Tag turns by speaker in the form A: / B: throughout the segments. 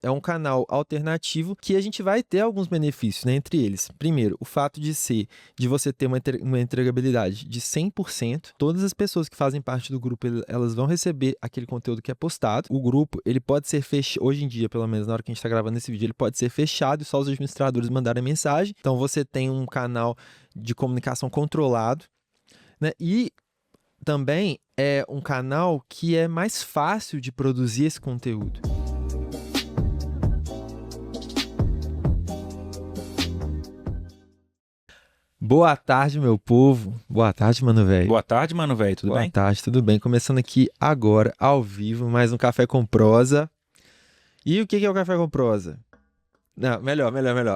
A: é um canal alternativo que a gente vai ter alguns benefícios, né, entre eles. Primeiro, o fato de você ter uma entregabilidade de 100%. Todas as pessoas que fazem parte do grupo, elas vão receber aquele conteúdo que é postado. O grupo, ele pode ser fechado, hoje em dia, pelo menos na hora que a gente está gravando esse vídeo, ele pode ser fechado e só os administradores mandarem mensagem. Então, você tem um canal de comunicação controlado, né? E também é um canal que é mais fácil de produzir esse conteúdo. Boa tarde, meu povo. Boa tarde, mano, velho.
B: Boa tarde, mano, velho. Tudo
A: Boa
B: bem?
A: tarde, tudo bem? Começando aqui agora, ao vivo, mais um Café com Prosa. E o que é o Café com Prosa? Não, melhor.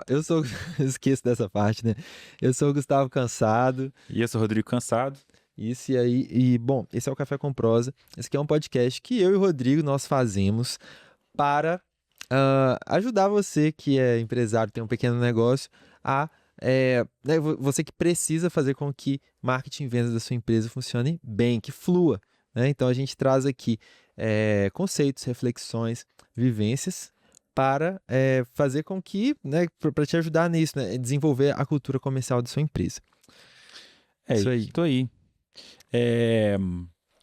A: Eu sou... Esqueço dessa parte, né? Eu sou o Gustavo Cansado.
B: E eu sou o Rodrigo Cansado.
A: Isso e aí. E, bom, esse é o Café com Prosa. Esse aqui é um podcast que eu e o Rodrigo, nós fazemos para ajudar você que é empresário, tem um pequeno negócio, né, você que precisa fazer com que marketing e vendas da sua empresa funcione bem, que flua, né? Então a gente traz aqui conceitos, reflexões, vivências para fazer com que, né, para te ajudar nisso, né, desenvolver a cultura comercial da sua empresa. Isso aí.
B: Tô aí.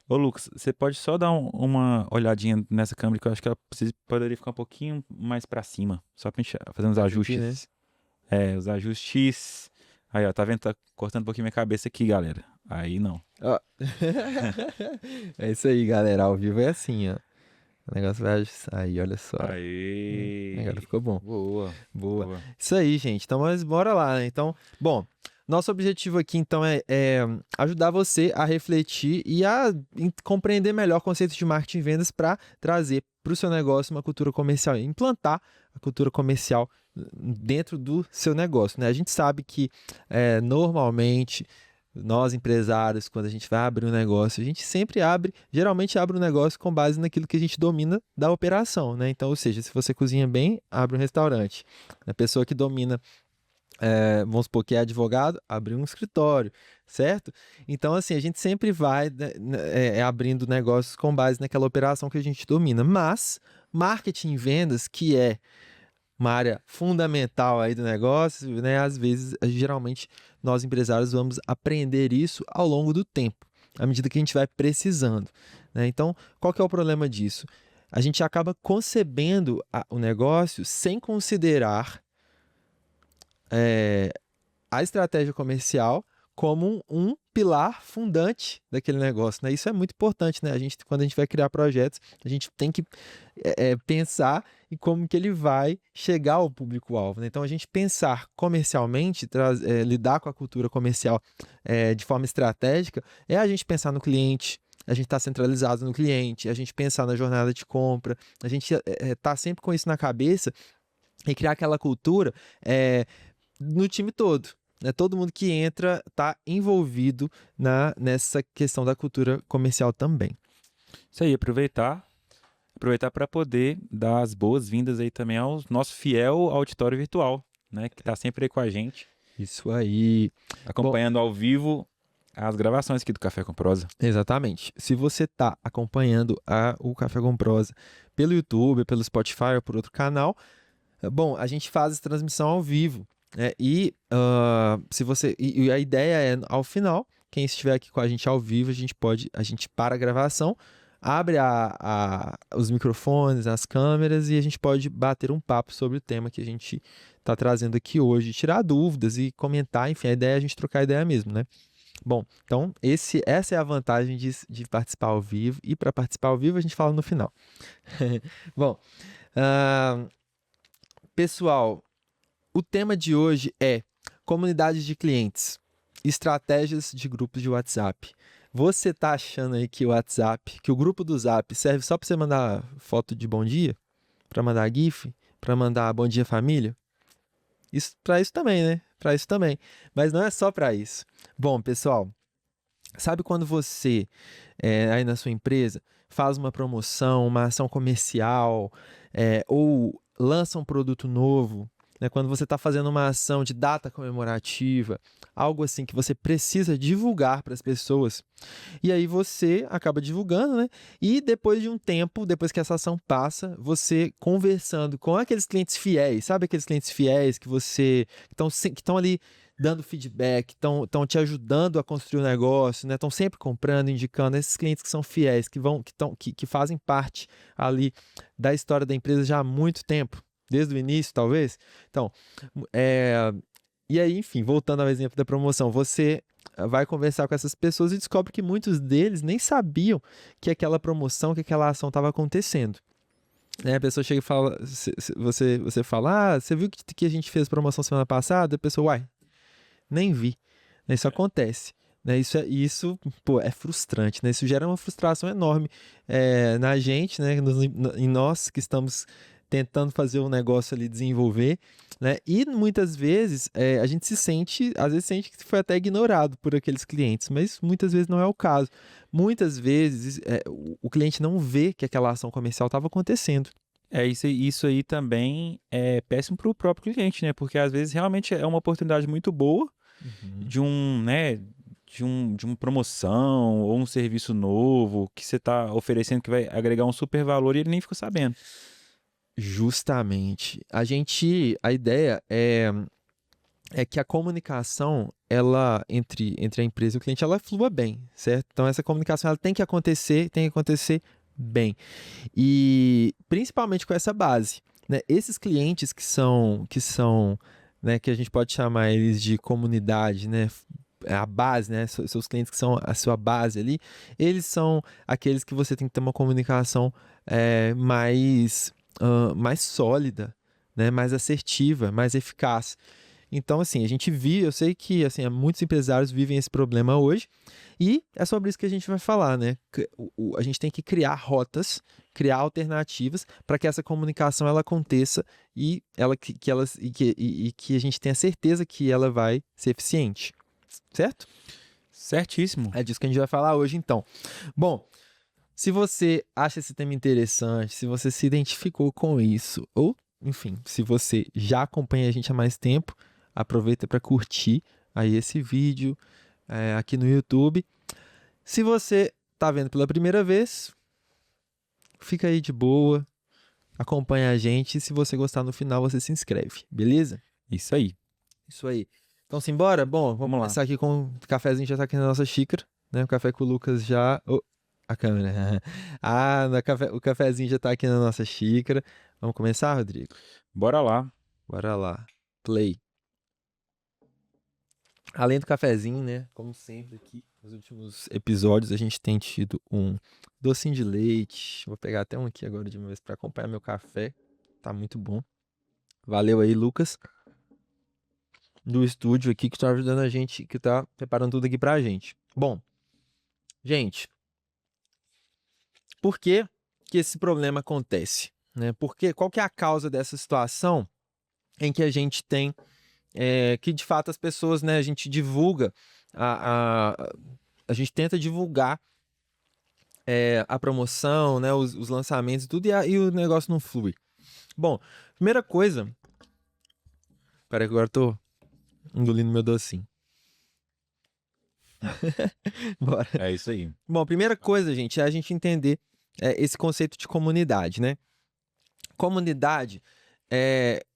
B: Ô, Lucas, você pode só dar uma olhadinha nessa câmera que eu acho que ela poderia ficar um pouquinho mais pra cima, só pra gente fazer uns
A: Aqui, né?
B: ajustes. Os ajustes. Aí, ó, tá vendo? Tá cortando um pouquinho minha cabeça aqui, galera. Aí não.
A: Ó. É isso aí, galera. Ao vivo é assim, ó. O negócio vai aí, olha só. Agora
B: Aí.
A: ficou bom.
B: Boa.
A: Boa. Isso aí, gente. Então, mas bora lá, né? Então, bom, nosso objetivo aqui, então, é ajudar você a refletir e a compreender melhor conceitos de marketing e vendas para trazer para o seu negócio uma cultura comercial, implantar a cultura comercial dentro do seu negócio, né? A gente sabe que, normalmente, nós empresários, quando a gente vai abrir um negócio, a gente geralmente abre um negócio com base naquilo que a gente domina da operação, né? Então, ou seja, se você cozinha bem, abre um restaurante. A pessoa que domina, vamos supor que é advogado, abre um escritório, certo? Então, assim, a gente sempre vai, né, abrindo negócios com base naquela operação que a gente domina. Mas, marketing e vendas, que é uma área fundamental aí do negócio, né? Às vezes, geralmente, nós empresários vamos aprender isso ao longo do tempo, à medida que a gente vai precisando, né? Então, qual que é o problema disso? A gente acaba concebendo o negócio sem considerar a estratégia comercial como um pilar fundante daquele negócio, né? Isso é muito importante, né? Quando a gente vai criar projetos, a gente tem que pensar em como que ele vai chegar ao público-alvo, né? Então, a gente pensar comercialmente, lidar com a cultura comercial de forma estratégica, é a gente pensar no cliente, a gente está centralizado no cliente, a gente pensar na jornada de compra, a gente tá sempre com isso na cabeça e criar aquela cultura no time todo, né? Todo mundo que entra está envolvido nessa questão da cultura comercial também.
B: Isso aí, aproveitar para poder dar as boas-vindas aí também ao nosso fiel auditório virtual, né? Que tá sempre aí com a gente.
A: Isso aí.
B: Acompanhando ao vivo as gravações aqui do Café com Prosa.
A: Exatamente. Se você está acompanhando o Café com Prosa pelo YouTube, pelo Spotify ou por outro canal, bom, a gente faz essa transmissão ao vivo, né? E a ideia é, ao final, quem estiver aqui com a gente ao vivo, a gente para a gravação, abre os microfones, as câmeras e a gente pode bater um papo sobre o tema que a gente está trazendo aqui hoje, tirar dúvidas e comentar, enfim, a ideia é a gente trocar ideia mesmo, né? Bom, então essa é a vantagem de participar ao vivo, e para participar ao vivo a gente fala no final. Bom, pessoal, o tema de hoje é comunidades de clientes, estratégias de grupos de WhatsApp. Você tá achando aí que que o grupo do Zap serve só para você mandar foto de bom dia? Para mandar GIF? Para mandar bom dia família? Para isso também, né? Para isso também. Mas não é só para isso. Bom, pessoal, sabe quando você, aí na sua empresa, faz uma promoção, uma ação comercial, ou lança um produto novo né? Quando você está fazendo uma ação de data comemorativa, algo assim que você precisa divulgar para as pessoas. E aí você acaba divulgando, né? E depois de um tempo, depois que essa ação passa, você conversando com aqueles clientes fiéis, sabe aqueles clientes fiéis que estão ali dando feedback, estão te ajudando a construir o negócio, né? Estão sempre comprando, indicando esses clientes que são fiéis, que fazem parte ali da história da empresa já há muito tempo, desde o início, talvez. Então, e aí, enfim, voltando ao exemplo da promoção, você vai conversar com essas pessoas e descobre que muitos deles nem sabiam que aquela promoção, que aquela ação estava acontecendo. Né? A pessoa chega e fala, você fala, você viu que a gente fez promoção semana passada? A pessoa, uai, nem vi. Isso acontece. Né? Isso pô, é frustrante. Né? Isso gera uma frustração enorme na gente, né? Em nós que estamos tentando fazer um negócio ali desenvolver, né? E muitas vezes a gente às vezes sente que foi até ignorado por aqueles clientes, mas muitas vezes não é o caso. Muitas vezes o cliente não vê que aquela ação comercial estava acontecendo.
B: Isso aí também é péssimo para o próprio cliente, né? Porque às vezes realmente é uma oportunidade muito boa de uma promoção ou um serviço novo que você está oferecendo que vai agregar um super valor e ele nem ficou sabendo.
A: Justamente. A ideia é que a comunicação, ela entre a empresa e o cliente, ela flua bem, certo? Então essa comunicação ela tem que acontecer bem. E principalmente com essa base, né? Esses clientes né, que a gente pode chamar eles de comunidade, né? A base, né? Seus clientes que são a sua base ali, eles são aqueles que você tem que ter uma comunicação mais sólida, né? Mais assertiva, mais eficaz. Então, assim, eu sei que assim, muitos empresários vivem esse problema hoje e é sobre isso que a gente vai falar, né? A gente tem que criar rotas, criar alternativas para que essa comunicação ela aconteça e que a gente tenha certeza que ela vai ser eficiente, certo?
B: Certíssimo.
A: É disso que a gente vai falar hoje, então. Bom, se você acha esse tema interessante, se você se identificou com isso, ou, enfim, se você já acompanha a gente há mais tempo, aproveita para curtir aí esse vídeo aqui no YouTube. Se você está vendo pela primeira vez, fica aí de boa, acompanha a gente e se você gostar no final, você se inscreve, beleza?
B: Isso aí.
A: Isso aí. Então, simbora? Bom, vamos começar aqui com o cafezinho, já está aqui na nossa xícara, né? O café com o Lucas já... a câmera. O cafezinho já está aqui na nossa xícara. Vamos começar, Rodrigo?
B: Bora lá.
A: Bora lá. Play. Além do cafezinho, né? Como sempre aqui, nos últimos episódios a gente tem tido um docinho de leite. Vou pegar até um aqui agora de uma vez para acompanhar meu café. Tá muito bom. Valeu aí, Lucas, do estúdio aqui que tá ajudando a gente, que tá preparando tudo aqui pra gente. Bom, gente, por que esse problema acontece? Né? Qual que é a causa dessa situação em que a gente tem que de fato as pessoas, né, a gente divulga, a gente tenta divulgar a promoção, né, os lançamentos e tudo, e o negócio não flui. Bom, primeira coisa... Peraí que agora eu tô engolindo meu docinho. Bora.
B: É isso aí.
A: Bom, a primeira coisa, gente, é a gente entender esse conceito de comunidade, né? Comunidade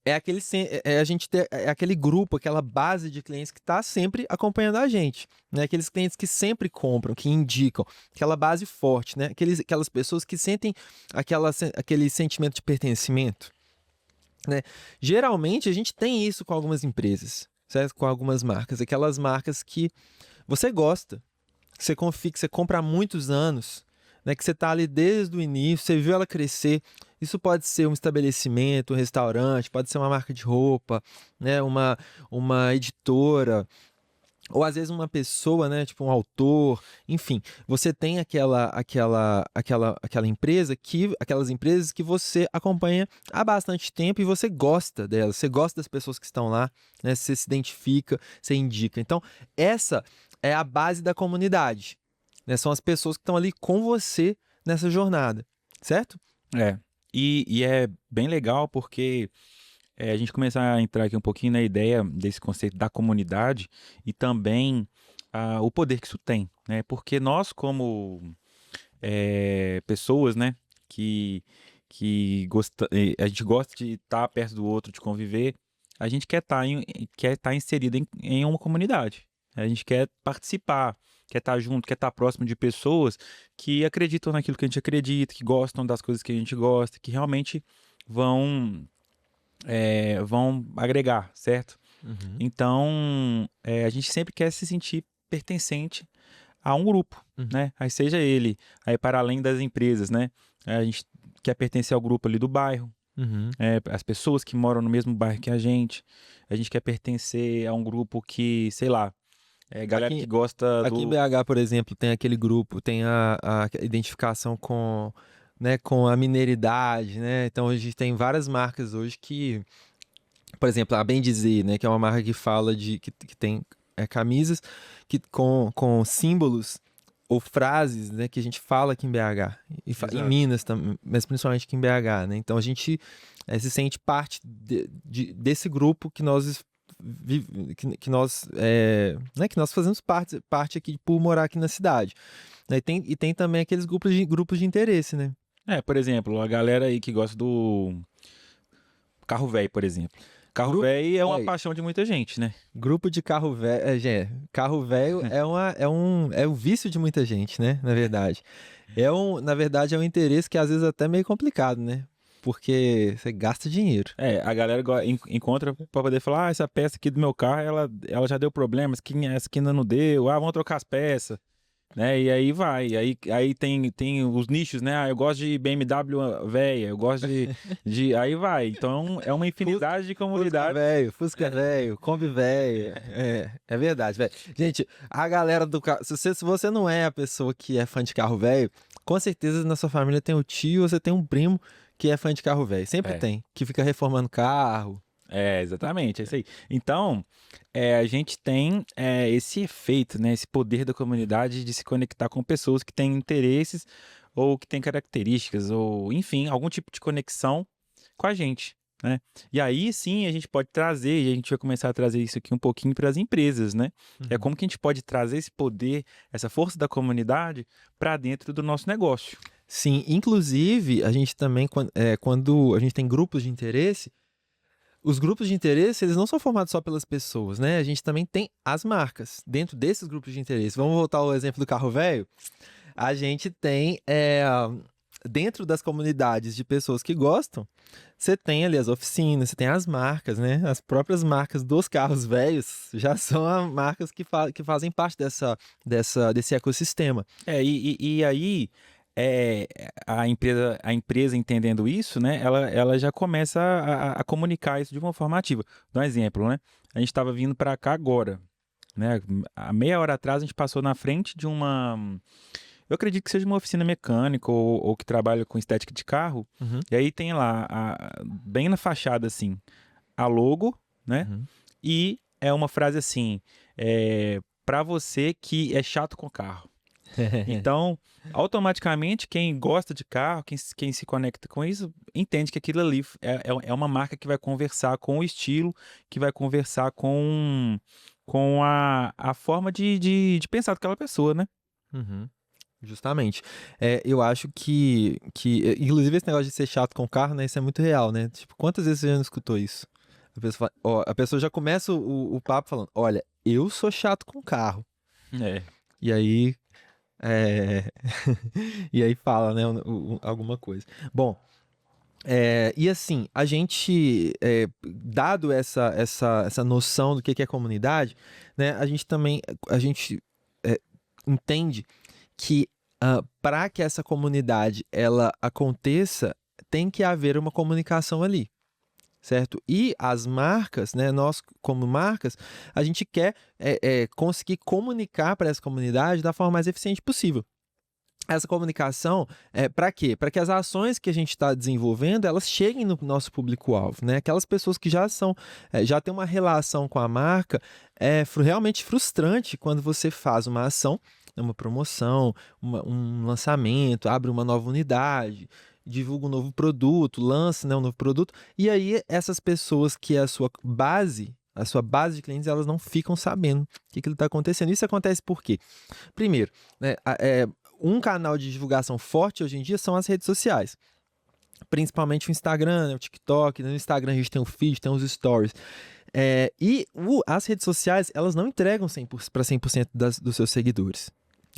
A: a gente ter aquele grupo, aquela base de clientes que está sempre acompanhando a gente, né? Aqueles clientes que sempre compram, que indicam, aquela base forte, né? Aquelas pessoas que sentem aquele sentimento de pertencimento, né? Geralmente a gente tem isso com algumas empresas, certo? Com algumas marcas, aquelas marcas que você gosta, que você confia, que você compra há muitos anos, né? Que você está ali desde o início, você viu ela crescer. Isso pode ser um estabelecimento, um restaurante, pode ser uma marca de roupa, né? Uma editora, ou às vezes uma pessoa, né? Tipo um autor, enfim. Você tem aquelas empresas que você acompanha há bastante tempo e você gosta delas, você gosta das pessoas que estão lá, né? Você se identifica, você indica. Então, essa é a base da comunidade, né? São as pessoas que estão ali com você nessa jornada, certo?
B: E é bem legal porque a gente começar a entrar aqui um pouquinho na ideia desse conceito da comunidade e também o poder que isso tem, né? Porque nós, como pessoas, né, a gente gosta de estar perto do outro, de conviver, a gente quer estar inserido em uma comunidade. A gente quer participar, quer estar junto, quer estar próximo de pessoas que acreditam naquilo que a gente acredita, que gostam das coisas que a gente gosta, que realmente vão, vão agregar, certo?
A: Uhum.
B: Então, a gente sempre quer se sentir pertencente a um grupo,
A: Uhum.
B: né? Aí seja ele, aí para além das empresas, né? A gente quer pertencer ao grupo ali do bairro,
A: Uhum.
B: as pessoas que moram no mesmo bairro que a gente quer pertencer a um grupo que, sei lá, galera que
A: Aqui,
B: gosta
A: aqui em
B: do...
A: BH, por exemplo, tem aquele grupo, tem a identificação com, né, com a mineridade, né? Então a gente tem várias marcas hoje que, por exemplo, a Bem Dizer, né, que é uma marca que fala de que tem camisas com símbolos ou frases, né, que a gente fala aqui em BH em
B: Exato.
A: Minas também, mas principalmente aqui em BH, né? Então a gente se sente parte desse grupo que nós né, que nós fazemos parte aqui por morar aqui na cidade. E tem também aqueles grupos de interesse, né?
B: Por exemplo, a galera aí que gosta do carro velho, por exemplo. Carro
A: Grupo,
B: velho é uma
A: é,
B: paixão de muita gente, né?
A: grupo de carro velho, carro velho é um vício de muita gente, né? Na verdade, na verdade é um interesse que às vezes é até meio complicado, né? Porque você gasta dinheiro.
B: A galera encontra pra poder falar, essa peça aqui do meu carro, ela já deu problemas, essa aqui ainda não deu, vamos trocar as peças, né? E aí vai, aí tem os nichos, né? Eu gosto de BMW velha, eu gosto aí vai. Então é uma infinidade de comunidades.
A: Fusca velho, Kombi velho. É verdade, velho. Gente, a galera do carro. Se você não é a pessoa que é fã de carro velho, com certeza na sua família tem o tio, você tem um primo que é fã de carro velho. Sempre
B: É.
A: tem. Que fica reformando carro.
B: Exatamente, é isso aí. Então, a gente tem esse efeito, né, esse poder da comunidade de se conectar com pessoas que têm interesses ou que têm características, ou enfim, algum tipo de conexão com a gente, né? E aí sim a gente pode trazer, e a gente vai começar a trazer isso aqui um pouquinho para as empresas, né? É
A: Uhum.
B: como que a gente pode trazer esse poder, essa força da comunidade para dentro do nosso negócio.
A: Sim, inclusive, a gente também, quando a gente tem grupos de interesse, os grupos de interesse, eles não são formados só pelas pessoas, né? A gente também tem as marcas dentro desses grupos de interesse. Vamos voltar ao exemplo do carro velho? A gente tem, dentro das comunidades de pessoas que gostam, você tem ali as oficinas, você tem as marcas, né? As próprias marcas dos carros velhos já são marcas que fazem parte desse ecossistema.
B: E aí a empresa entendendo isso, né? Ela já começa a comunicar isso de uma forma ativa. Dá um exemplo, né? A gente estava vindo para cá agora, né? Há meia hora atrás a gente passou na frente de uma, eu acredito que seja uma oficina mecânica ou que trabalha com estética de carro.
A: Uhum,
B: E aí tem lá, bem na fachada assim, a logo, né?
A: uhum.
B: E é uma frase assim, para você que é chato com carro. Então, automaticamente, quem gosta de carro, quem se conecta com isso, entende que aquilo ali é uma marca que vai conversar com o estilo, que vai conversar com a forma de pensar daquela pessoa, né?
A: Uhum. Justamente. Eu acho inclusive, esse negócio de ser chato com o carro, né? Isso é muito real, né? Tipo, quantas vezes você já não escutou isso? A pessoa já começa o papo falando: Olha, eu sou chato com carro.
B: É.
A: E aí. é, e aí fala, né? Alguma coisa. Bom, e assim, a gente, dado essa noção do que é comunidade, né? A gente entende que para que essa comunidade ela aconteça, tem que haver uma comunicação ali, certo? E as marcas, né, nós como marcas, a gente quer conseguir comunicar para essa comunidade da forma mais eficiente possível. Essa comunicação para quê? Para que as ações que a gente está desenvolvendo, elas cheguem no nosso público-alvo, né? Aquelas pessoas que já têm uma relação com a marca, realmente frustrante quando você faz uma ação, uma promoção, um lançamento, abre uma nova unidade divulga um novo produto, lança, né, um novo produto, e aí essas pessoas que é a sua base de clientes, elas não ficam sabendo o que está acontecendo. Isso acontece por quê? Primeiro, né, um canal de divulgação forte hoje em dia são as redes sociais. Principalmente o Instagram, né, o TikTok. No Instagram a gente tem o feed, tem os stories. As redes sociais, elas não entregam para 100% dos seus seguidores.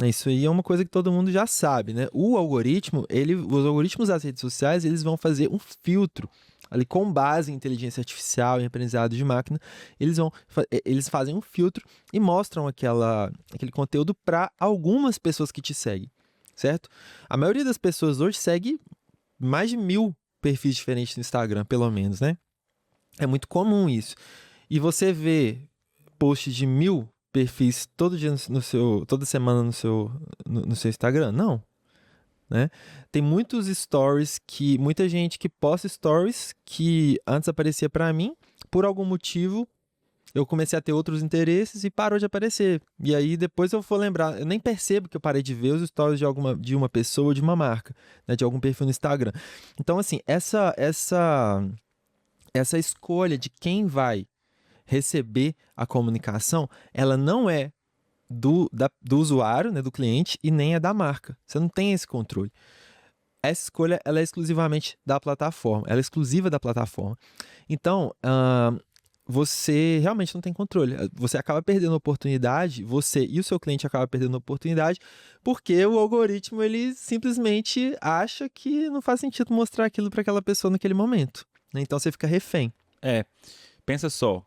A: Isso aí é uma coisa que todo mundo já sabe, né? Os algoritmos das redes sociais, eles vão fazer um filtro ali com base em inteligência artificial e aprendizado de máquina. Eles fazem um filtro e mostram aquele conteúdo para algumas pessoas que te seguem, certo? A maioria das pessoas hoje segue mais de 1000 perfis diferentes no Instagram, pelo menos, né? É muito comum isso. E você vê posts de 1000 perfis todo dia toda semana no seu Instagram? Não. Né? Tem muitos stories muita gente que posta stories que antes aparecia para mim, por algum motivo eu comecei a ter outros interesses e parou de aparecer. E aí depois eu vou lembrar, eu nem percebo que eu parei de ver os stories de uma pessoa, de uma marca, né? De algum perfil no Instagram. Então assim, essa escolha de quem vai receber a comunicação, ela não é do usuário, né, do cliente, e nem é da marca. Você não tem esse controle. Essa escolha, ela é exclusivamente da plataforma. Ela é exclusiva da plataforma. Então, você realmente não tem controle. Você acaba perdendo a oportunidade, você e o seu cliente acabam perdendo a oportunidade, porque o algoritmo, ele simplesmente acha que não faz sentido mostrar aquilo para aquela pessoa naquele momento. Né? Então, você fica refém.
B: Pensa só.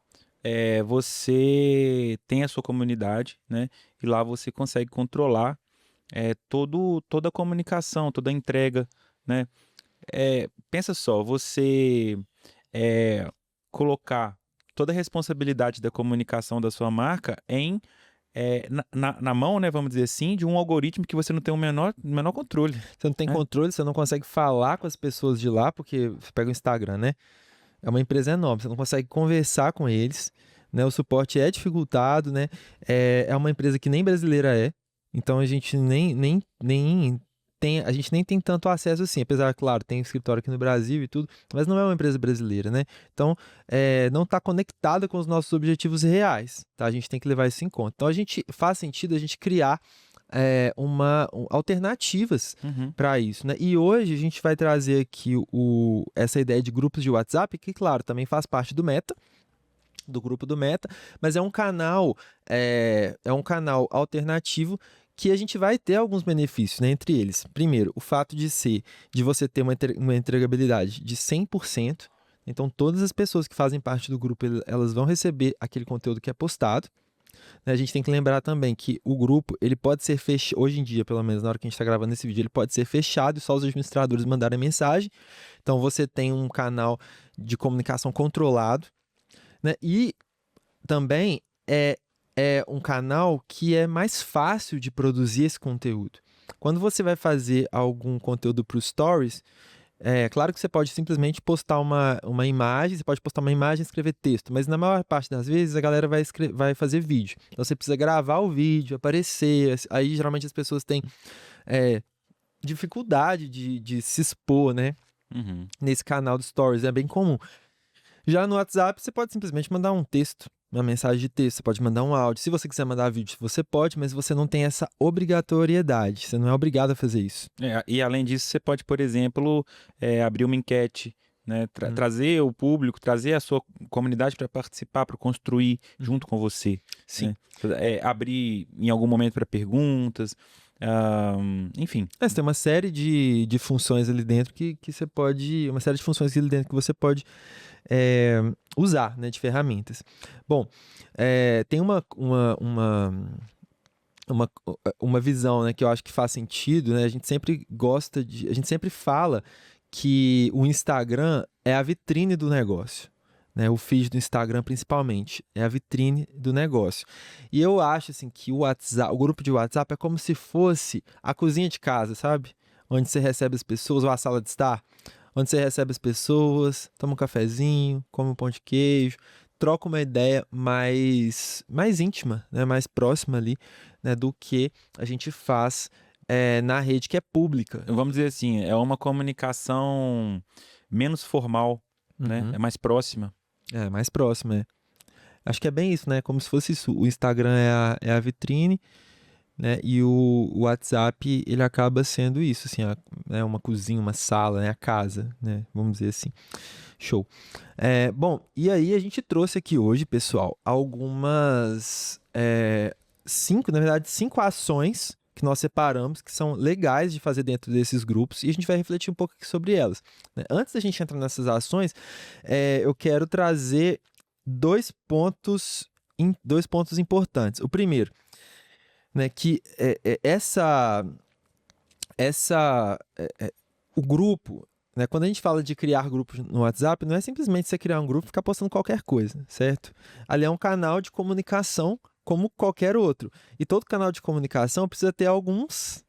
B: Você tem a sua comunidade, né? E lá você consegue controlar toda a comunicação, toda a entrega, né? Pensa só, você colocar toda a responsabilidade da comunicação da sua marca na mão, né, vamos dizer assim, de um algoritmo que você não tem o menor controle.
A: Você não tem controle, você não consegue falar com as pessoas de lá, porque você pega o Instagram, né? É uma empresa enorme, você não consegue conversar com eles, né? O suporte é dificultado, né? É uma empresa que nem brasileira é, então a gente nem tem tanto acesso assim, apesar, claro, tem escritório aqui no Brasil e tudo, mas não é uma empresa brasileira, né? Então, não está conectada com os nossos objetivos reais, tá? A gente tem que levar isso em conta. Então, faz sentido a gente criar alternativas para isso, né? E hoje a gente vai trazer aqui essa ideia de grupos de WhatsApp, que, claro, também faz parte do Meta, do grupo do Meta, mas é um canal alternativo que a gente vai ter alguns benefícios, né? Entre eles, primeiro, o fato de você ter uma entregabilidade de 100%, então todas as pessoas que fazem parte do grupo, elas vão receber aquele conteúdo que é postado. A gente tem que lembrar também que o grupo, ele pode ser fechado, hoje em dia, pelo menos na hora que a gente está gravando esse vídeo, ele pode ser fechado e só os administradores mandarem mensagem. Então você tem um canal de comunicação controlado, né? E também é um canal que é mais fácil de produzir esse conteúdo. Quando você vai fazer algum conteúdo para os stories, claro que você pode simplesmente postar uma imagem, você pode postar uma imagem e escrever texto, mas na maior parte das vezes a galera vai fazer vídeo. Então você precisa gravar o vídeo, aparecer, aí geralmente as pessoas têm dificuldade de se expor, né? Nesse canal do Stories, é bem comum. Já no WhatsApp, você pode simplesmente mandar um texto, uma mensagem de texto, você pode mandar um áudio. Se você quiser mandar vídeo, você pode, mas você não tem essa obrigatoriedade, você não é obrigado a fazer isso.
B: E além disso, você pode, por exemplo, abrir uma enquete, né? Trazer o público, trazer a sua comunidade para participar, para construir junto com você.
A: Sim.
B: Né? Abrir em algum momento para perguntas, enfim.
A: Você tem uma série de funções ali dentro que você pode... Uma série de funções ali dentro que você pode usar, né, de ferramentas. Bom, tem uma visão, né, que eu acho que faz sentido, né? A gente sempre fala que o Instagram é a vitrine do negócio, né? O feed do Instagram, principalmente, é a vitrine do negócio. E eu acho assim que o grupo de WhatsApp é como se fosse a cozinha de casa, sabe? Onde você recebe as pessoas, ou a sala de estar, onde você recebe as pessoas, toma um cafezinho, come um pão de queijo, troca uma ideia mais íntima, né? Mais próxima ali, né? Do que a gente faz na rede que é pública.
B: Vamos dizer assim, é uma comunicação menos formal, né? É mais próxima.
A: É, mais próximo, é. Acho que é bem isso, né? Como se fosse isso. O Instagram é a vitrine, né? E o WhatsApp, ele acaba sendo isso, assim, né? Uma cozinha, uma sala, né? A casa, né? Vamos dizer assim. Show. Bom, e aí a gente trouxe aqui hoje, pessoal, algumas... cinco ações que nós separamos, que são legais de fazer dentro desses grupos, e a gente vai refletir um pouco aqui sobre elas, né? Antes da gente entrar nessas ações, eu quero trazer dois pontos importantes. O primeiro, né, que o grupo, né, quando a gente fala de criar grupos no WhatsApp, não é simplesmente você criar um grupo e ficar postando qualquer coisa, certo? Ali é um canal de comunicação como qualquer outro. E todo canal de comunicação precisa ter alguns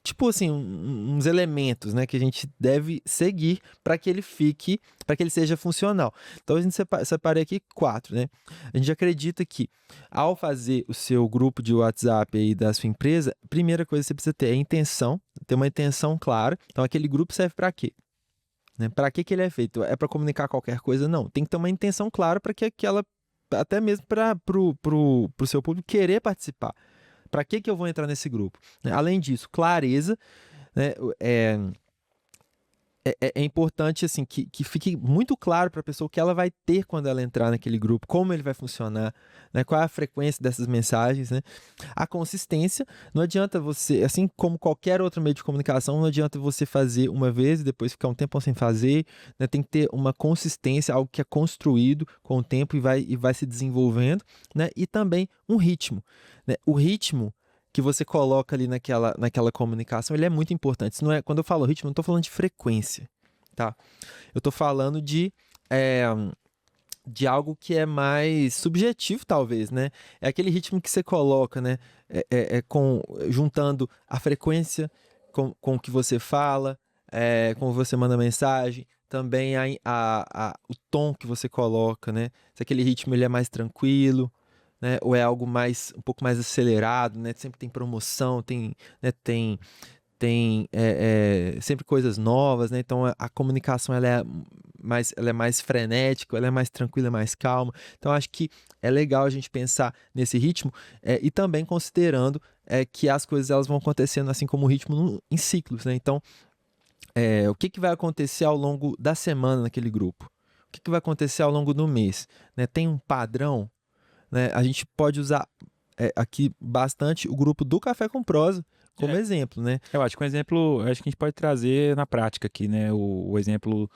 A: tipo assim, uns elementos, né, que a gente deve seguir para que ele seja funcional. Então a gente separei aqui 4, né? A gente acredita que ao fazer o seu grupo de WhatsApp aí da sua empresa, a primeira coisa que você precisa ter é intenção, ter uma intenção clara. Então aquele grupo serve para quê? Né? Para que ele é feito? É para comunicar qualquer coisa? Não. Tem que ter uma intenção clara para que aquela, até mesmo para pro seu público querer participar. Para que eu vou entrar nesse grupo? Além disso, clareza, né? É importante assim, que fique muito claro para a pessoa o que ela vai ter quando ela entrar naquele grupo, como ele vai funcionar, né? Qual é a frequência dessas mensagens, né? A consistência, não adianta você, assim como qualquer outro meio de comunicação, não adianta você fazer uma vez e depois ficar um tempo sem fazer, né? Tem que ter uma consistência, algo que é construído com o tempo e vai se desenvolvendo, né? E também um ritmo, né? O ritmo que você coloca ali naquela comunicação, ele é muito importante. Isso não é, quando eu falo ritmo, eu não estou falando de frequência, tá? Eu estou falando de algo que é mais subjetivo, talvez, né? É aquele ritmo que você coloca, né? Juntando a frequência com o que você fala, como você manda mensagem, também o tom que você coloca, né? Se aquele ritmo ele é mais tranquilo, né? Ou é algo um pouco mais acelerado, né? Sempre tem promoção, tem sempre coisas novas, né? Então a comunicação ela é mais frenética, ela é mais tranquila, mais calma. Então acho que é legal a gente pensar nesse ritmo e também considerando que as coisas elas vão acontecendo assim como o ritmo em ciclos, né? Então o que vai acontecer ao longo da semana naquele grupo? O que vai acontecer ao longo do mês? Né? Tem um padrão? Né? A gente pode usar aqui bastante o grupo do Café com Prosa como exemplo, né?
B: Eu acho que um exemplo, acho que a gente pode trazer na prática aqui, né? O exemplo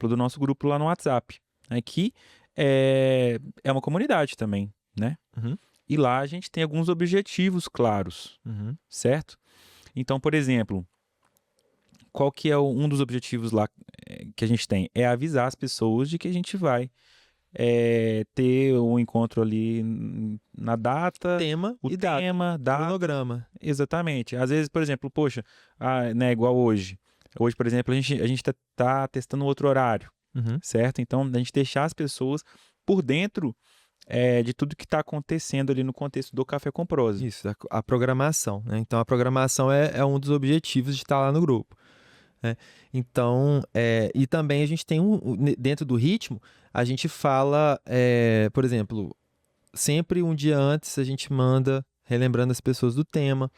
B: do nosso grupo lá no WhatsApp, né? Que é uma comunidade também, né?
A: Uhum.
B: E lá a gente tem alguns objetivos claros, certo? Então, por exemplo, qual que é um dos objetivos lá que a gente tem? É avisar as pessoas de que a gente vai ter um encontro ali na data,
A: Tema e data, cronograma.
B: Exatamente. Às vezes, por exemplo, poxa, né, igual hoje. Hoje, por exemplo, a gente tá testando outro horário, certo? Então, a gente deixar as pessoas por dentro de tudo que está acontecendo ali no contexto do Café com Prosa.
A: Isso, a programação, né? Então, a programação é um dos objetivos de estar lá no grupo. Né? Então, e também a gente tem dentro do ritmo, a gente fala, por exemplo, sempre um dia antes a gente manda relembrando as pessoas do tema,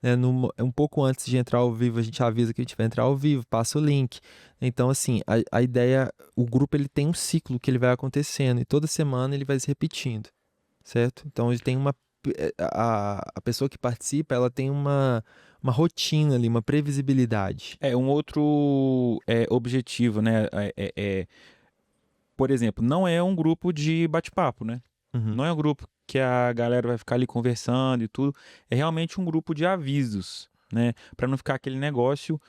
A: né? Um pouco antes de entrar ao vivo a gente avisa que a gente vai entrar ao vivo, passa o link. Então, assim, a ideia, o grupo ele tem um ciclo que ele vai acontecendo e toda semana ele vai se repetindo, certo? Então, ele tem a pessoa que participa, ela tem uma rotina ali, uma previsibilidade.
B: Um outro objetivo, né? Por exemplo, não é um grupo de bate-papo, né? Não é um grupo que a galera vai ficar ali conversando e tudo. É realmente um grupo de avisos, né? Para não ficar aquele negócio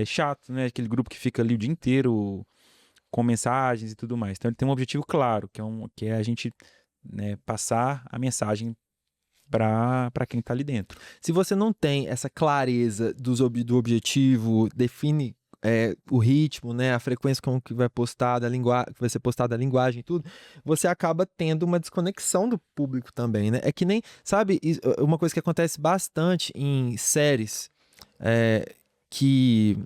B: chato, né? Aquele grupo que fica ali o dia inteiro com mensagens e tudo mais. Então ele tem um objetivo claro, que é a gente, né, passar a mensagem para quem está ali dentro.
A: Se você não tem essa clareza do objetivo, define o ritmo, né, a frequência como que vai postada, que vai ser postada a linguagem e tudo, você acaba tendo uma desconexão do público também, né? É que nem, sabe, uma coisa que acontece bastante em séries que,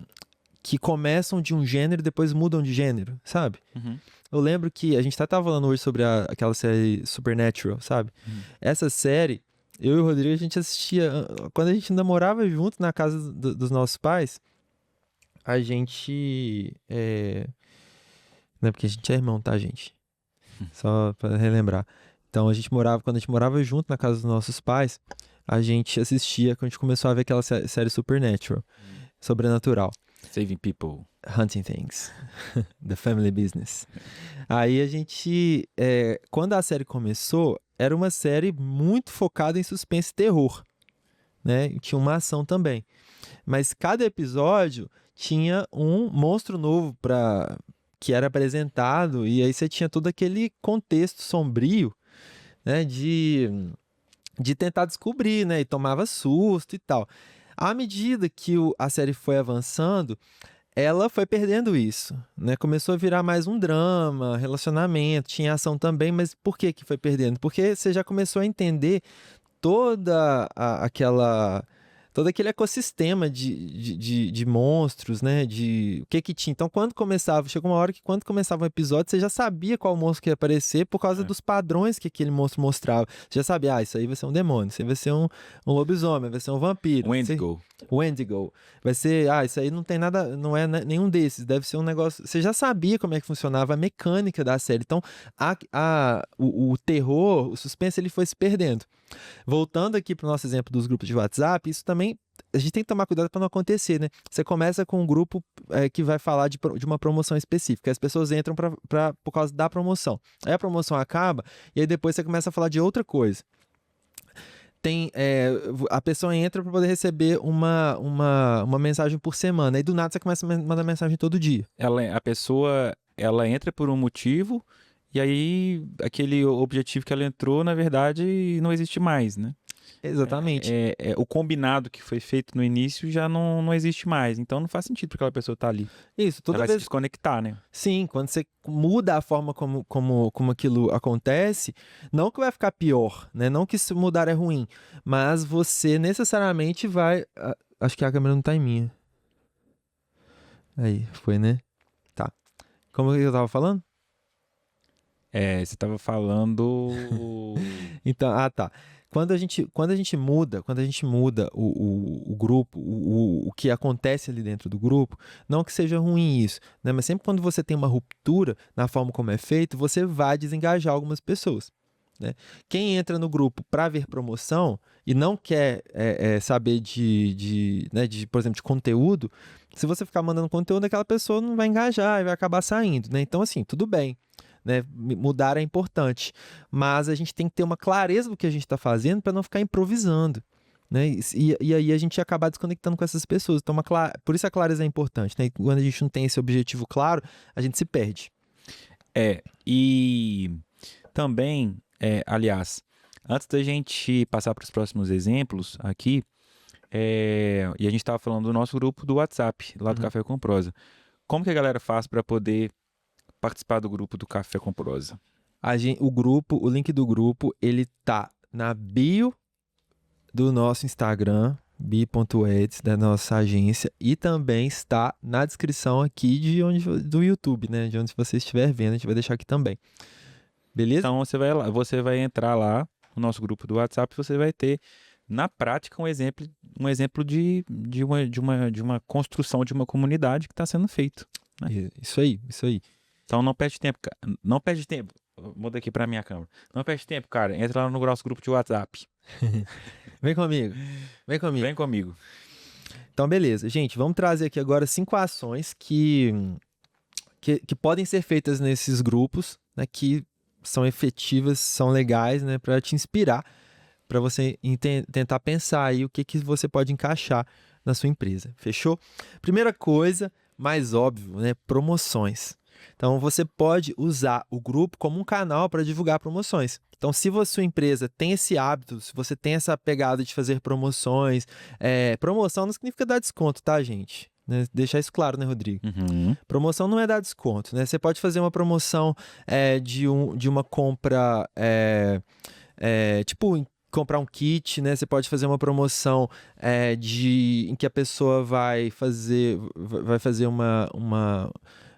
A: que começam de um gênero e depois mudam de gênero, sabe?
B: Uhum.
A: Eu lembro que a gente tava falando hoje sobre aquela série Supernatural, sabe? Essa série, eu e o Rodrigo, a gente assistia, quando a gente ainda morava junto na casa dos nossos pais, a gente. Não é porque a gente é irmão, tá, gente? Só pra relembrar. Então, quando a gente morava junto na casa dos nossos pais, a gente assistia, quando a gente começou a ver aquela série Supernatural, Sobrenatural.
B: Saving People.
A: Hunting Things. The Family Business. Aí a gente. Quando a série começou, era uma série muito focada em suspense e terror. Né? E tinha uma ação também. Mas cada episódio tinha um monstro novo que era apresentado, e aí você tinha todo aquele contexto sombrio, né, de tentar descobrir, né, e tomava susto e tal. À medida que a série foi avançando, ela foi perdendo isso, né? Começou a virar mais um drama, relacionamento, tinha ação também, mas por que foi perdendo? Porque você já começou a entender todo aquele ecossistema de monstros, né? De o que tinha. Então, chegou uma hora que quando começava um episódio, você já sabia qual monstro que ia aparecer por causa dos padrões que aquele monstro mostrava. Você já sabia, isso aí vai ser um demônio, isso aí vai ser um lobisomem, vai ser um vampiro.
B: Wendigo.
A: Wendigo. Vai ser, isso aí não tem nada, não é nenhum desses, deve ser um negócio. Você já sabia como é que funcionava a mecânica da série. Então, o terror, o suspense, ele foi se perdendo. Voltando aqui para o nosso exemplo dos grupos de WhatsApp, isso também a gente tem que tomar cuidado para não acontecer, né? Você começa com um grupo que vai falar de uma promoção específica, as pessoas entram por causa da promoção. Aí a promoção acaba e aí depois você começa a falar de outra coisa. A pessoa entra para poder receber uma mensagem por semana, e do nada você começa a mandar mensagem todo dia.
B: A pessoa, ela entra por um motivo, e aí aquele objetivo que ela entrou, na verdade, não existe mais, né?
A: Exatamente.
B: O combinado que foi feito no início já não existe mais, então não faz sentido para aquela pessoa estar ali.
A: Isso,
B: ela vai se desconectar, né?
A: Sim, quando você muda a forma como aquilo acontece, não que vai ficar pior, né? Não que se mudar é ruim, mas você necessariamente vai... Acho que a câmera não tá em minha. Aí, foi, né? Tá. Como eu tava falando?
B: Você tava falando...
A: Então, tá. Quando a gente muda o grupo, o que acontece ali dentro do grupo, não que seja ruim isso, né? Mas sempre quando você tem uma ruptura na forma como é feito, você vai desengajar algumas pessoas, né? Quem entra no grupo para ver promoção e não quer saber por exemplo, de conteúdo, se você ficar mandando conteúdo, aquela pessoa não vai engajar e vai acabar saindo, né? Então, assim, tudo bem. Né? Mudar é importante, mas a gente tem que ter uma clareza do que a gente está fazendo para não ficar improvisando, né? E aí a gente acabar desconectando com essas pessoas. Então, por isso a clareza é importante, né? Quando a gente não tem esse objetivo claro, a gente se perde.
B: E também, aliás, antes da gente passar para os próximos exemplos aqui, e a gente estava falando do nosso grupo do WhatsApp, lá do Café com Prosa. Como que a galera faz para poder participar do grupo do Café com Prosa?
A: O link do grupo, ele tá na bio do nosso Instagram, bi.eds, da nossa agência, e também está na descrição aqui do YouTube, né? De onde você estiver vendo, a gente vai deixar aqui também. Beleza?
B: Então você vai entrar lá no nosso grupo do WhatsApp e você vai ter, na prática, um exemplo de uma construção de uma comunidade que está sendo feito. Né?
A: Isso aí.
B: Então não perde tempo, não perde tempo. Muda aqui pra minha câmera. Não perde tempo, cara. Entra lá no nosso grupo de WhatsApp.
A: Vem comigo. Então, beleza. Gente, vamos trazer aqui agora 5 ações que podem ser feitas nesses grupos, né, que são efetivas, são legais, né, para te inspirar, para você tentar pensar aí o que você pode encaixar na sua empresa. Fechou? Primeira coisa, mais óbvio, né, promoções. Então, você pode usar o grupo como um canal para divulgar promoções. Então, se a sua empresa tem esse hábito, se você tem essa pegada de fazer promoções, promoção não significa dar desconto, tá, gente? né? Deixar isso claro, né, Rodrigo?
B: Uhum.
A: Promoção não é dar desconto, né? Você pode fazer uma promoção de uma compra, tipo, comprar um kit, né? Você pode fazer uma promoção em que a pessoa vai fazer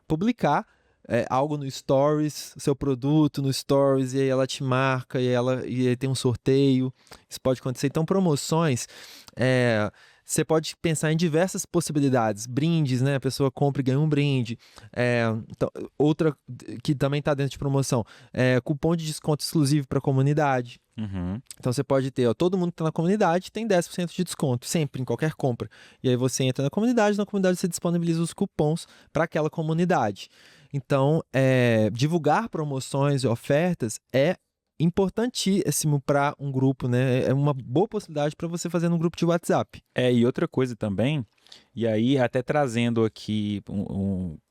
A: publicar algo no Stories, seu produto no Stories, e aí ela te marca, e aí tem um sorteio. Isso pode acontecer. Então, promoções, você pode pensar em diversas possibilidades. Brindes, né? A pessoa compra e ganha um brinde. Então, outra que também está dentro de promoção, cupom de desconto exclusivo para a comunidade.
B: Uhum.
A: Então você pode ter, todo mundo que está na comunidade tem 10% de desconto, sempre, em qualquer compra. E aí você entra na comunidade você disponibiliza os cupons para aquela comunidade. Então, divulgar promoções e ofertas é importantíssimo para um grupo, né? É uma boa possibilidade para você fazer num grupo de WhatsApp.
B: E outra coisa também, e aí até trazendo aqui,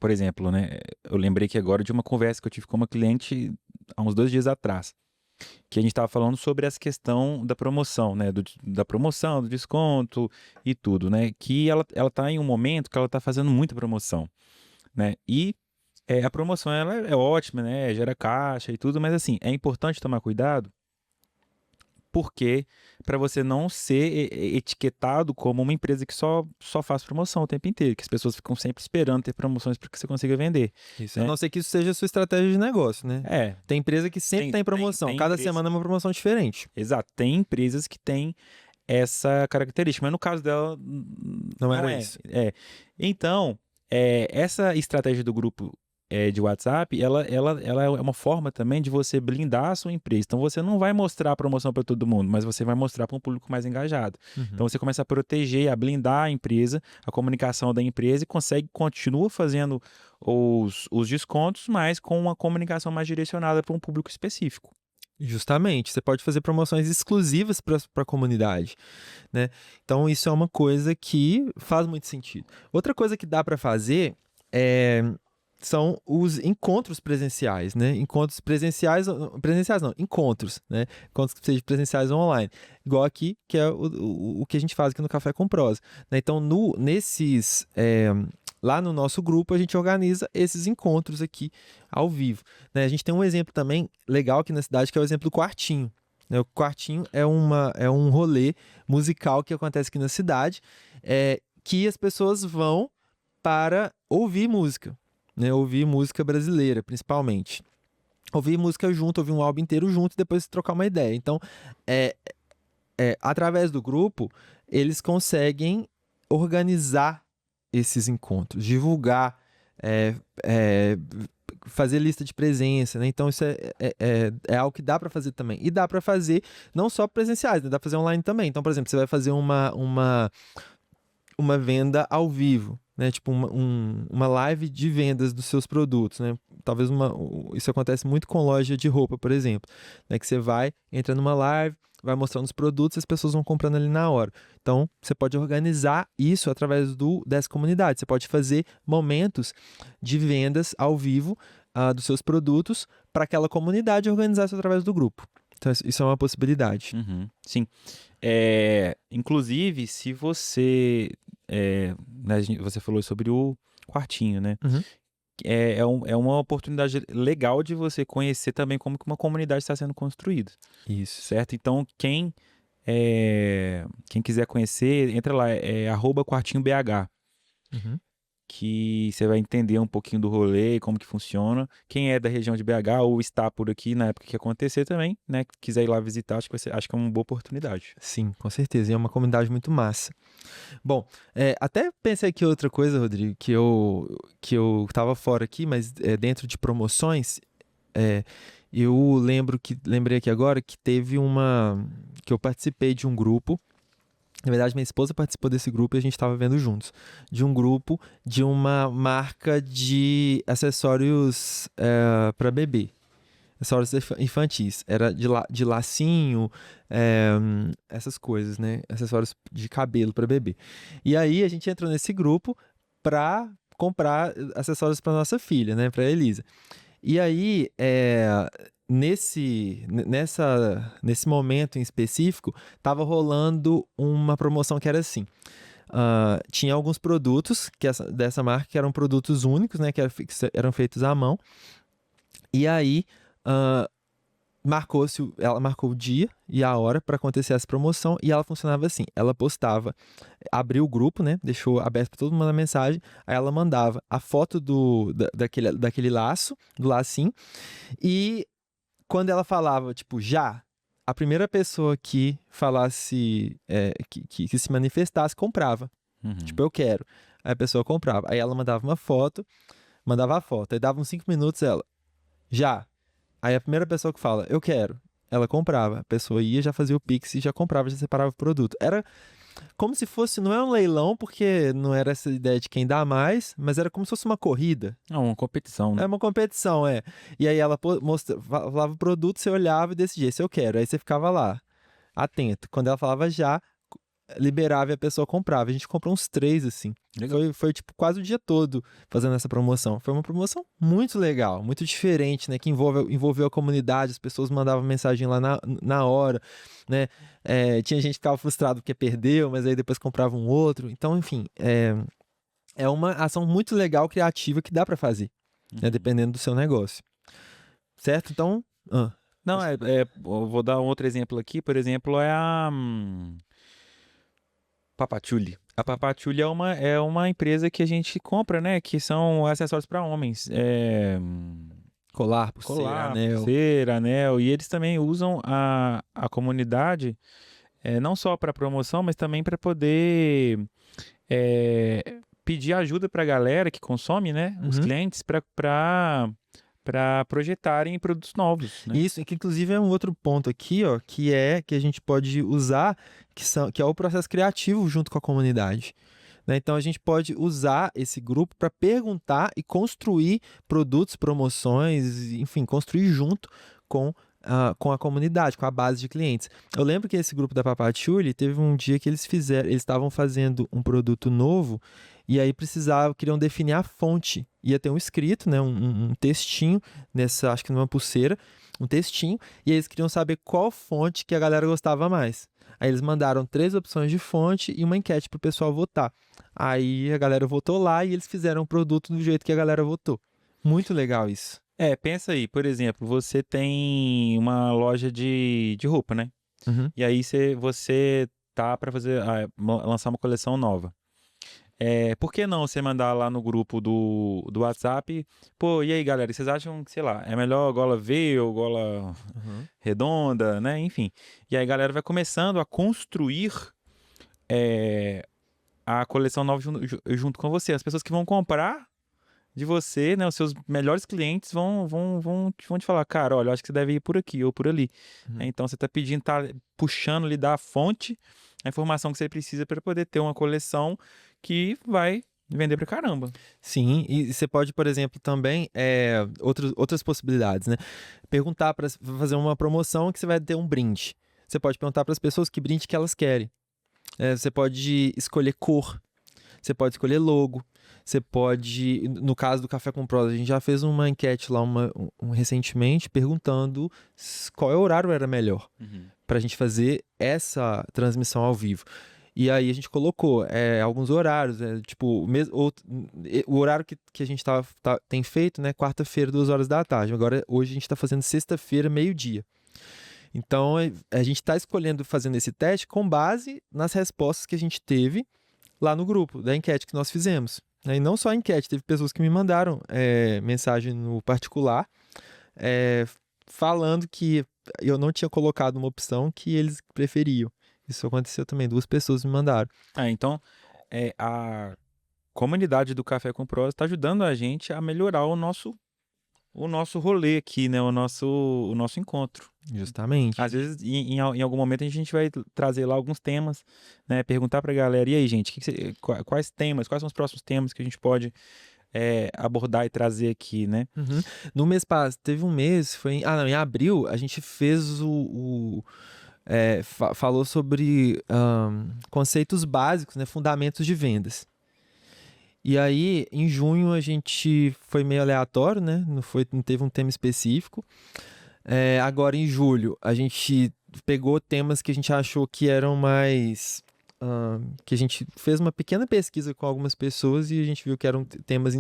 B: por exemplo, né? Eu lembrei que agora de uma conversa que eu tive com uma cliente há uns 2 dias atrás, que a gente estava falando sobre essa questão da promoção, né? Da promoção, do desconto e tudo, né? Que ela está em um momento que ela está fazendo muita promoção, né? E a promoção ela é ótima, né? Gera caixa e tudo, mas assim, é importante tomar cuidado porque para você não ser etiquetado como uma empresa que só faz promoção o tempo inteiro, que as pessoas ficam sempre esperando ter promoções para que você consiga vender.
A: Isso,
B: né?
A: a não ser que isso seja a sua estratégia de negócio, né? Tem empresa que sempre tem promoção, cada semana é uma promoção diferente.
B: Exato, tem empresas que têm essa característica, mas no caso dela
A: não era isso.
B: Então, essa estratégia do grupo de WhatsApp, ela é uma forma também de você blindar a sua empresa. Então, você não vai mostrar a promoção para todo mundo, mas você vai mostrar para um público mais engajado.
A: Uhum.
B: Então, você começa a proteger, a blindar a empresa, a comunicação da empresa e continua fazendo os descontos, mas com uma comunicação mais direcionada para um público específico.
A: Justamente, você pode fazer promoções exclusivas para a comunidade, né? Então isso é uma coisa que faz muito sentido. Outra coisa que dá para fazer são os encontros presenciais, né? Encontros presenciais não, encontros, né? Encontros que sejam presenciais ou online. Igual aqui, que é o que a gente faz aqui no Café com Prosa, né? Então, lá no nosso grupo, a gente organiza esses encontros aqui ao vivo, né? A gente tem um exemplo também legal aqui na cidade, que é o exemplo do Quartinho, né? O Quartinho é um rolê musical que acontece aqui na cidade, que as pessoas vão para ouvir música, né? Ouvir música brasileira, principalmente. Ouvir música junto, ouvir um álbum inteiro junto e depois trocar uma ideia. Então, através do grupo, eles conseguem organizar esses encontros, divulgar, fazer lista de presença, né? Então isso é algo que dá para fazer também. E dá para fazer não só presenciais, né? Dá para fazer online também. Então, por exemplo, você vai fazer uma venda ao vivo, né? Tipo uma live de vendas dos seus produtos, né? Talvez isso acontece muito com loja de roupa, por exemplo, né? Que você entra numa live, vai mostrando os produtos e as pessoas vão comprando ali na hora. Então, você pode organizar isso através dessa comunidade. Você pode fazer momentos de vendas ao vivo dos seus produtos para aquela comunidade organizar isso através do grupo. Então, isso é uma possibilidade.
B: Uhum, sim. Inclusive, se você... você falou sobre o Quartinho, né?
A: Uhum.
B: É uma oportunidade legal de você conhecer também como que uma comunidade está sendo construída.
A: Isso.
B: Certo? Então, quem quiser conhecer, entra lá, @quartinhobh.
A: Uhum.
B: Que você vai entender um pouquinho do rolê e como que funciona. Quem é da região de BH ou está por aqui na época que acontecer também, né? Quiser ir lá visitar, acho que é uma boa oportunidade.
A: Sim, com certeza. E é uma comunidade muito massa. Bom, até pensei aqui outra coisa, Rodrigo, que eu tava fora aqui, mas dentro de promoções, eu lembrei aqui agora que que eu participei de um grupo. Na verdade, minha esposa participou desse grupo e a gente estava vendo juntos. De um grupo de uma marca de acessórios para bebê. Acessórios infantis. Era de lacinho, essas coisas, né? Acessórios de cabelo para bebê. E aí a gente entrou nesse grupo para comprar acessórios para nossa filha, né? Para Elisa. E aí, nesse momento em específico, estava rolando uma promoção que era assim: tinha alguns produtos dessa marca que eram produtos únicos, né? Que eram feitos à mão. E aí, ela marcou o dia e a hora para acontecer essa promoção e ela funcionava assim. Ela postava, abriu o grupo, né? Deixou aberto para todo mundo a mensagem. Aí ela mandava a foto daquele laço, do lacinho. E quando ela falava, tipo, já, a primeira pessoa que falasse, que se manifestasse, comprava. Tipo, eu quero. Aí a pessoa comprava. Aí ela mandava uma foto, mandava a foto. Aí dava uns 5 minutos, ela, já. Aí a primeira pessoa que fala, eu quero, ela comprava. A pessoa ia, já fazia o Pix e já comprava, já separava o produto. Era como se fosse, não é um leilão, porque não era essa ideia de quem dá mais, mas era como se fosse uma corrida.
B: Uma competição, né?
A: É uma competição, é. E aí ela falava o produto, você olhava e decidia, se eu quero. Aí você ficava lá, atento. Quando ela falava já, liberava e a pessoa comprava. A gente comprou uns 3, assim. Foi tipo quase o dia todo fazendo essa promoção. Foi uma promoção muito legal, muito diferente, né? Que envolveu a comunidade, as pessoas mandavam mensagem lá na hora, né? Tinha gente que ficava frustrado porque perdeu, mas aí depois comprava um outro. Então, enfim, é uma ação muito legal, criativa, que dá para fazer, né? Dependendo do seu negócio. Certo? Então...
B: Não, eu vou dar um outro exemplo aqui. Por exemplo, é a... Papachuli. A Papachuli é uma empresa que a gente compra, né? Que são acessórios para homens.
A: Colar, pulseira,
B: anel. E eles também usam a comunidade não só para promoção, mas também para poder pedir ajuda para a galera que consome, né? Os clientes, para projetarem produtos novos, né?
A: Isso, que inclusive é um outro ponto aqui, ó, que a gente pode usar, que é o processo criativo junto com a comunidade, né? Então a gente pode usar esse grupo para perguntar e construir produtos, promoções, enfim, construir junto com a comunidade, com a base de clientes. Eu lembro que esse grupo da Papachuli teve um dia que eles estavam fazendo um produto novo e aí queriam definir a fonte. Ia ter um escrito, né, um textinho acho que numa pulseira, um textinho, e eles queriam saber qual fonte que a galera gostava mais. Aí eles mandaram 3 opções de fonte e uma enquete pro pessoal votar. Aí a galera votou lá e eles fizeram o produto do jeito que a galera votou. Muito legal isso.
B: Pensa aí, por exemplo, você tem uma loja de roupa, né? E aí você tá para lançar uma coleção nova. Por que não você mandar lá no grupo do WhatsApp, pô, e aí galera, vocês acham que, sei lá, é melhor gola V ou gola redonda, né? Enfim. E aí a galera vai começando a construir a coleção nova junto com você. As pessoas que vão comprar de você, né, os seus melhores clientes vão te falar, cara, olha, eu acho que você deve ir por aqui ou por ali. Então você tá pedindo, tá puxando ali da fonte a informação que você precisa para poder ter uma coleção que vai vender pra caramba.
A: Sim, e você pode, por exemplo, também outras possibilidades, né? Perguntar para fazer uma promoção que você vai ter um brinde. Você pode perguntar para as pessoas que brinde que elas querem. Você pode escolher cor, você pode escolher logo, você pode, no caso do Café com Prosa, a gente já fez uma enquete lá recentemente perguntando qual horário era melhor para a gente fazer essa transmissão ao vivo. E aí a gente colocou alguns horários, tipo, o horário que a gente tem feito, né, quarta-feira, 2h da tarde. Agora, hoje a gente está fazendo sexta-feira, meio-dia. Então, a gente está fazendo esse teste com base nas respostas que a gente teve lá no grupo da enquete que nós fizemos. E não só a enquete, teve pessoas que me mandaram mensagem no particular falando que eu não tinha colocado uma opção que eles preferiam. Isso aconteceu também, 2 pessoas me mandaram.
B: Então, a comunidade do Café com Prosa está ajudando a gente a melhorar o nosso rolê aqui, né? O nosso encontro.
A: Justamente.
B: Às vezes, em algum momento, a gente vai trazer lá alguns temas, né? Perguntar pra galera, e aí, gente, quais são os próximos temas que a gente pode abordar e trazer aqui, né?
A: No mês passado, teve um mês, em abril, a gente fez falou sobre conceitos básicos, né, fundamentos de vendas. E aí, em junho, a gente foi meio aleatório, né? Não teve um tema específico. Agora, em julho, a gente pegou temas que a gente achou que eram mais que a gente fez uma pequena pesquisa com algumas pessoas e a gente viu que eram temas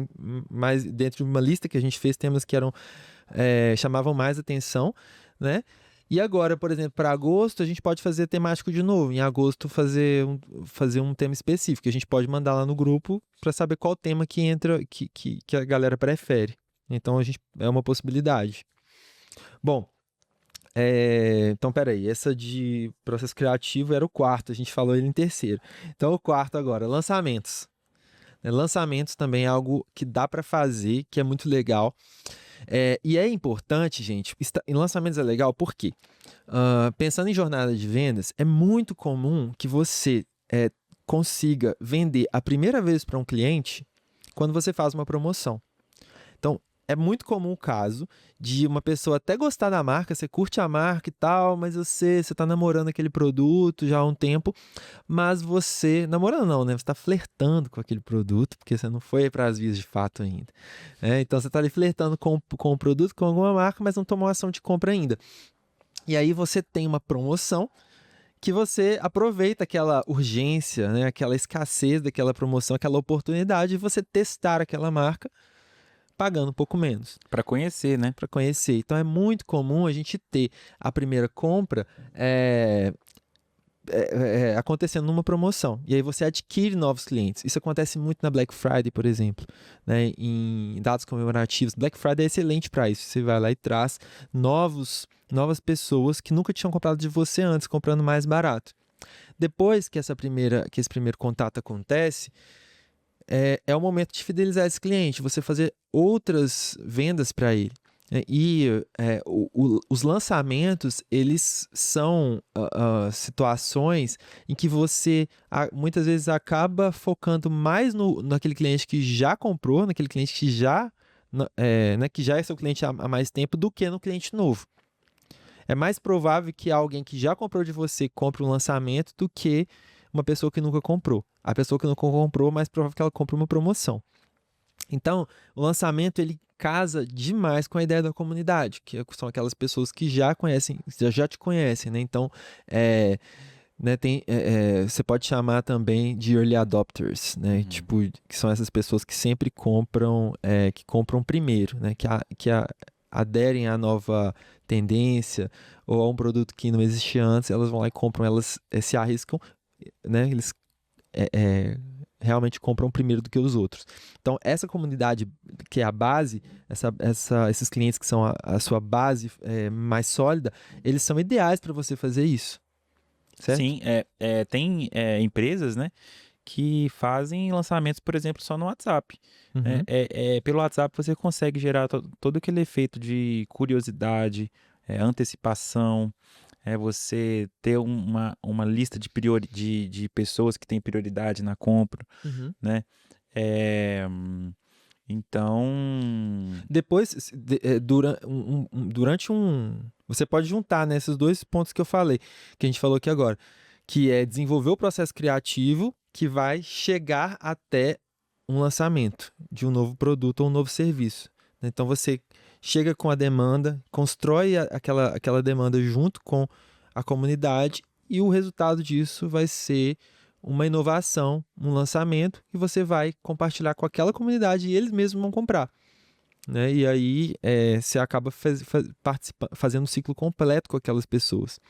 A: mais dentro de uma lista que a gente fez, temas que eram chamavam mais atenção, né? E agora, por exemplo, para agosto, a gente pode fazer temático de novo. Em agosto, fazer um tema específico. A gente pode mandar lá no grupo para saber qual tema que entra, que a galera prefere. Então, é uma possibilidade. Bom, então, peraí. Essa de processo criativo era o quarto. A gente falou ele em terceiro. Então, o quarto agora, lançamentos. Lançamentos também é algo que dá para fazer, que é muito legal. E é importante, gente, em lançamentos é legal porque, pensando em jornada de vendas, é muito comum que você consiga vender a primeira vez para um cliente quando você faz uma promoção. Então, é muito comum o caso de uma pessoa até gostar da marca, você curte a marca e tal, mas você está namorando aquele produto já há um tempo, mas você... Namorando não, né? Você está flertando com aquele produto, porque você não foi para as vias de fato ainda. Então, você está ali flertando com o produto, com alguma marca, mas não tomou ação de compra ainda. E aí você tem uma promoção que você aproveita aquela urgência, né? Aquela escassez daquela promoção, aquela oportunidade de você testar aquela marca pagando um pouco menos.
B: Para conhecer, né?
A: Para conhecer. Então, é muito comum a gente ter a primeira compra acontecendo numa promoção. E aí você adquire novos clientes. Isso acontece muito na Black Friday, por exemplo, né? Em dados comemorativos. Black Friday é excelente para isso. Você vai lá e traz novas pessoas que nunca tinham comprado de você antes, comprando mais barato. Depois que esse primeiro contato acontece, é o momento de fidelizar esse cliente, você fazer outras vendas para ele. Os lançamentos, eles são situações em que você muitas vezes acaba focando mais naquele cliente que já comprou, naquele cliente que já é seu cliente há mais tempo, do que no cliente novo. É mais provável que alguém que já comprou de você compre um lançamento do que uma pessoa que nunca comprou. A pessoa que nunca comprou, é mais provável que ela compre uma promoção. Então, o lançamento, ele casa demais com a ideia da comunidade, que são aquelas pessoas que já conhecem, já te conhecem, né? Então, você pode chamar também de early adopters, né? Tipo, que são essas pessoas que sempre compram, que compram primeiro, né? Que aderem à nova tendência ou a um produto que não existia antes, elas vão lá e compram, elas se arriscam, né? Eles realmente compram primeiro do que os outros. Então, essa comunidade que é a base, esses clientes que são a sua base mais sólida, eles são ideais para você fazer isso. Certo?
B: Sim, tem empresas, né, que fazem lançamentos, por exemplo, só no WhatsApp.
A: Uhum.
B: Pelo WhatsApp você consegue gerar todo aquele efeito de curiosidade, antecipação, você ter uma lista de pessoas que têm prioridade na compra,
A: Uhum.
B: né? Então...
A: Depois, durante você pode juntar nesses dois pontos que eu falei, que a gente falou aqui agora, que é desenvolver o processo criativo que vai chegar até um lançamento de um novo produto ou um novo serviço. Então, você chega com a demanda, constrói aquela demanda junto com a comunidade e o resultado disso vai ser uma inovação, um lançamento que você vai compartilhar com aquela comunidade e eles mesmos vão comprar. Né? E aí você acaba fazendo um ciclo completo com aquelas pessoas.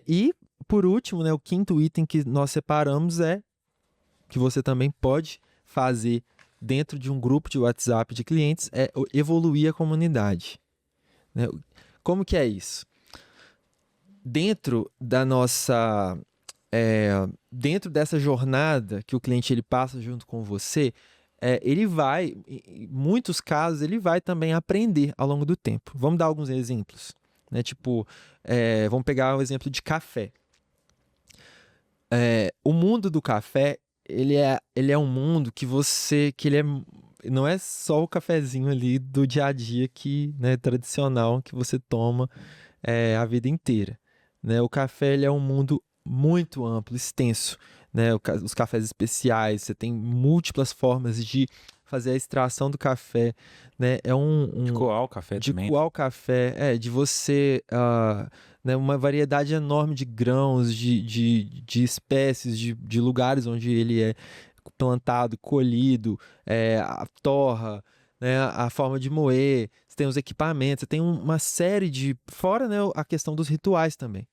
A: E, por último, né, o quinto item que nós separamos que você também pode fazer dentro de um grupo de WhatsApp de clientes, é evoluir a comunidade. Né? Como que é isso? Dentro dentro dessa jornada que o cliente ele passa junto com você, ele vai, em muitos casos, ele vai também aprender ao longo do tempo. Vamos dar alguns exemplos. Né? Tipo, vamos pegar o exemplo de café. O mundo do café, ele é um mundo que não é só o cafezinho ali do dia a dia né, tradicional que você toma a vida inteira. Né? O café ele é um mundo muito amplo, extenso. Né? Os cafés especiais, você tem múltiplas formas de fazer a extração do café. Né?
B: De coar o café também.
A: De coar o café, de você né, uma variedade enorme de grãos, de espécies, de lugares onde ele é plantado, colhido, a torra, né, a forma de moer, você tem os equipamentos, você tem uma série de... Fora, né, a questão dos rituais também,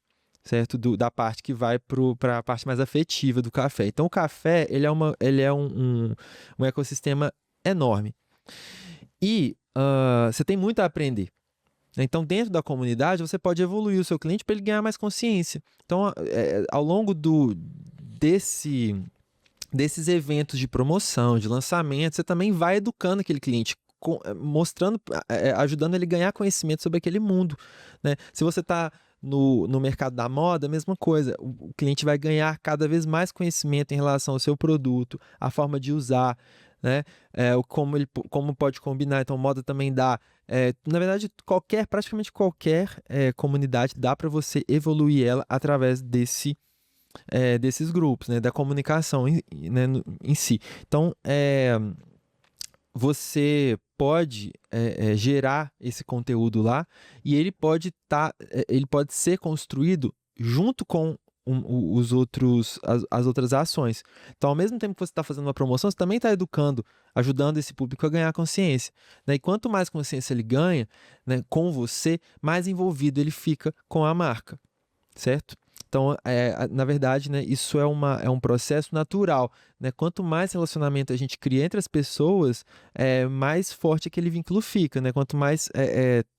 A: certo? Da parte que vai para a parte mais afetiva do café. Então, o café, ele é um ecossistema enorme. E você tem muito a aprender. Então, dentro da comunidade, você pode evoluir o seu cliente para ele ganhar mais consciência. Então, ao longo desses eventos de promoção, de lançamento, você também vai educando aquele cliente, mostrando, ajudando ele a ganhar conhecimento sobre aquele mundo, né? Se você está no mercado da moda, a mesma coisa. O cliente vai ganhar cada vez mais conhecimento em relação ao seu produto, a forma de usar, né? Como pode combinar. Então, moda também dá. Na verdade, praticamente qualquer comunidade dá para você evoluir ela através desses grupos, né? Da comunicação em si. Então, você pode gerar esse conteúdo lá e ele pode ser construído junto com as outras ações. Então, ao mesmo tempo que você está fazendo uma promoção, você também está educando, ajudando esse público a ganhar consciência, né? E quanto mais consciência ele ganha, né, com você, mais envolvido ele fica com a marca, certo? Então, na verdade, né, isso é um processo natural, né? Quanto mais relacionamento a gente cria entre as pessoas, mais forte aquele vínculo fica, né? Quanto mais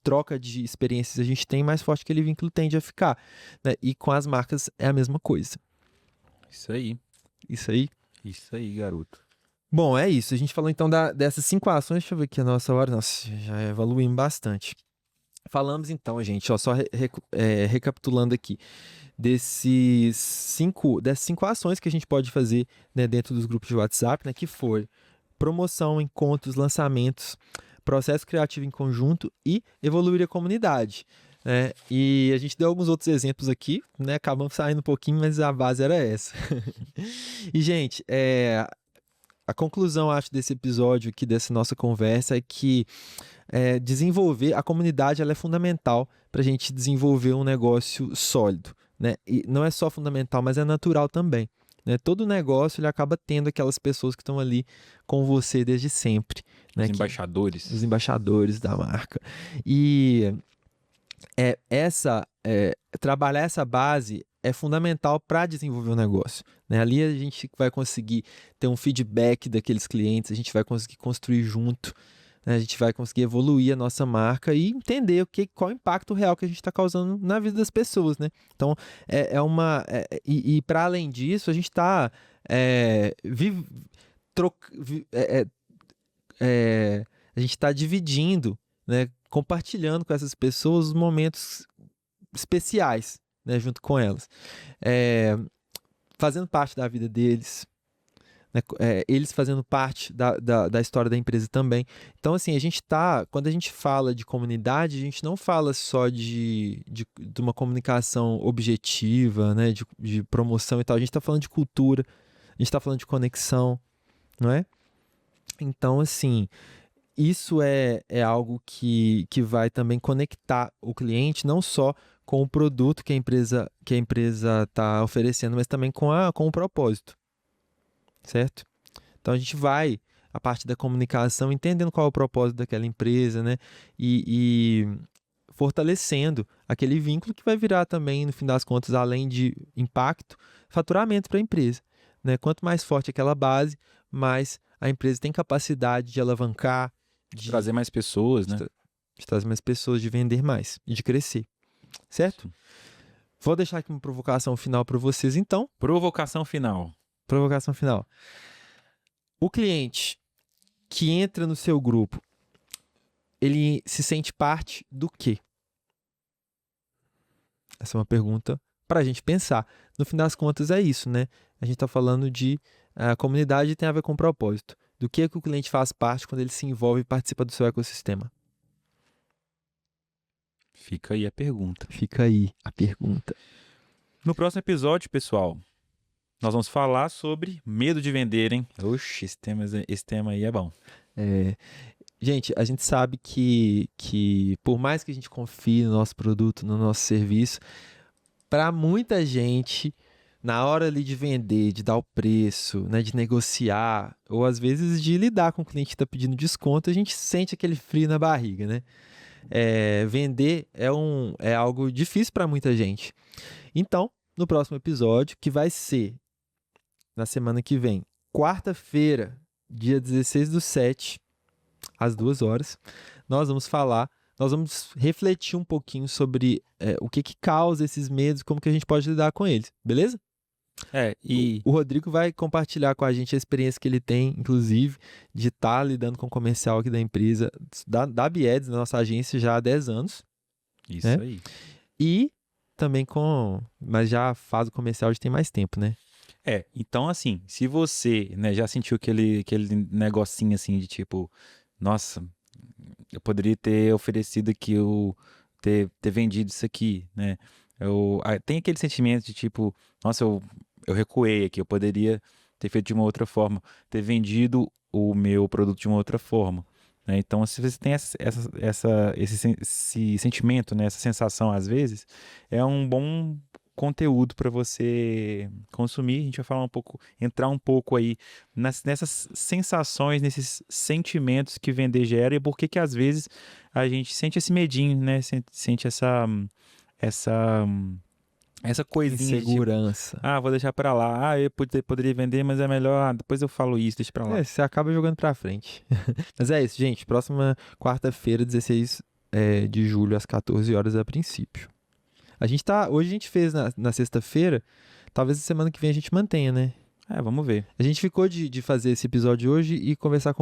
A: troca de experiências a gente tem, mais forte aquele vínculo tende a ficar, né? E com as marcas é a mesma coisa.
B: Isso aí.
A: Isso aí?
B: Isso aí, garoto.
A: Bom, é isso. A gente falou então dessas 5 ações. Deixa eu ver aqui a nossa hora. Nossa, já evoluímos bastante. Falamos então, gente, ó, só recapitulando aqui, dessas 5 ações que a gente pode fazer, né, dentro dos grupos de WhatsApp, né, que foi promoção, encontros, lançamentos, processo criativo em conjunto e evoluir a comunidade. Né? E a gente deu alguns outros exemplos aqui, né? Acabamos saindo um pouquinho, mas a base era essa. E, gente, a conclusão, acho, desse episódio aqui, dessa nossa conversa, é que desenvolver a comunidade, ela é fundamental para a gente desenvolver um negócio sólido, né? E não é só fundamental, mas é natural também, né? Todo negócio ele acaba tendo aquelas pessoas que estão ali com você desde sempre, né?
B: Os embaixadores.
A: Os embaixadores da marca. E trabalhar essa base é fundamental para desenvolver o negócio, né? Ali a gente vai conseguir ter um feedback daqueles clientes, a gente vai conseguir construir junto, né? A gente vai conseguir evoluir a nossa marca e entender qual o impacto real que a gente está causando na vida das pessoas, né? Então, para além disso, a gente está a gente está dividindo, né? Compartilhando com essas pessoas os momentos especiais, né, junto com elas, fazendo parte da vida deles, né, eles fazendo parte da história da empresa também. Então, assim, quando a gente fala de comunidade, a gente não fala só de uma comunicação objetiva, né, de promoção e tal, a gente está falando de cultura, a gente está falando de conexão, não é? Então, assim, isso é algo que vai também conectar o cliente não só com o produto que a empresa está oferecendo, mas também com o propósito, certo? Então a gente vai, a parte da comunicação, entendendo qual é o propósito daquela empresa, né? E fortalecendo aquele vínculo que vai virar também, no fim das contas, além de impacto, faturamento para a empresa, né? Quanto mais forte aquela base, mais a empresa tem capacidade de alavancar,
B: de trazer mais pessoas, né?
A: De trazer mais pessoas, de vender mais e de crescer. Certo? Vou deixar aqui uma provocação final para vocês, então.
B: Provocação final.
A: Provocação final. O cliente que entra no seu grupo, ele se sente parte do quê? Essa é uma pergunta para a gente pensar. No fim das contas, é isso, né? A gente está falando de a comunidade tem a ver com propósito. Do que o cliente faz parte quando ele se envolve e participa do seu ecossistema?
B: Fica aí a pergunta.
A: Fica aí a pergunta.
B: No próximo episódio, pessoal, nós vamos falar sobre medo de vender, hein? Oxe, esse tema aí é bom.
A: gente, a gente sabe que por mais que a gente confie no nosso produto, no nosso serviço, para muita gente, na hora ali de vender, de dar o preço, né, de negociar, ou às vezes de lidar com o cliente que está pedindo desconto, a gente sente aquele frio na barriga, né? Vender é algo difícil para muita gente. Então, no próximo episódio, que vai ser na semana que vem, quarta-feira, dia 16/7, às 2 horas, nós vamos refletir um pouquinho sobre o que causa esses medos, como que a gente pode lidar com eles, beleza? O Rodrigo vai compartilhar com a gente a experiência que ele tem, inclusive, de estar lidando com o comercial aqui da empresa, da Bieds, da nossa agência, já há 10 anos.
B: Isso
A: né?
B: aí.
A: E também mas já faz o comercial de tem mais tempo, né?
B: Então assim, se você, né, já sentiu aquele negocinho assim de tipo, nossa, eu poderia ter oferecido aqui, ter vendido isso aqui, né? Tem aquele sentimento de tipo, nossa, eu recuei aqui, eu poderia ter feito de uma outra forma, ter vendido o meu produto de uma outra forma, né? Então, se você tem esse sentimento, né, essa sensação às vezes, é um bom conteúdo para você consumir. A gente vai falar entrar um pouco aí nessas sensações, nesses sentimentos que vender gera e por que às vezes a gente sente esse medinho, né? Sente essa coisinha de tipo,
A: Insegurança.
B: vou deixar pra lá, eu poderia vender, mas é melhor, depois eu falo isso, deixa pra lá.
A: Você acaba jogando pra frente. Mas é isso, gente. Próxima quarta-feira, 16 de julho, às 14 horas a princípio. Hoje a gente fez na sexta-feira, talvez a semana que vem a gente mantenha, né?
B: Vamos ver.
A: A gente ficou de fazer esse episódio hoje e conversar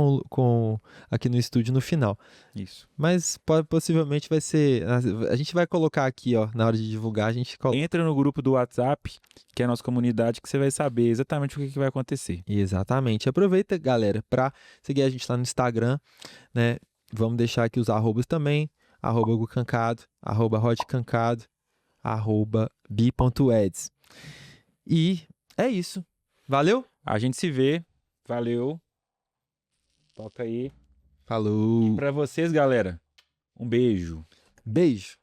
A: aqui no estúdio no final.
B: Isso.
A: Mas possivelmente vai ser... A gente vai colocar aqui, ó, na hora de divulgar, a gente...
B: Entra no grupo do WhatsApp, que é a nossa comunidade, que você vai saber exatamente o que vai acontecer.
A: Exatamente. Aproveita, galera, para seguir a gente lá no Instagram, né? Vamos deixar aqui os arrobas também. @gucancado, @rodcancado, @bi.eds. E é isso. Valeu?
B: A gente se vê. Valeu. Toca aí.
A: Falou.
B: E pra vocês, galera, um beijo.
A: Beijo.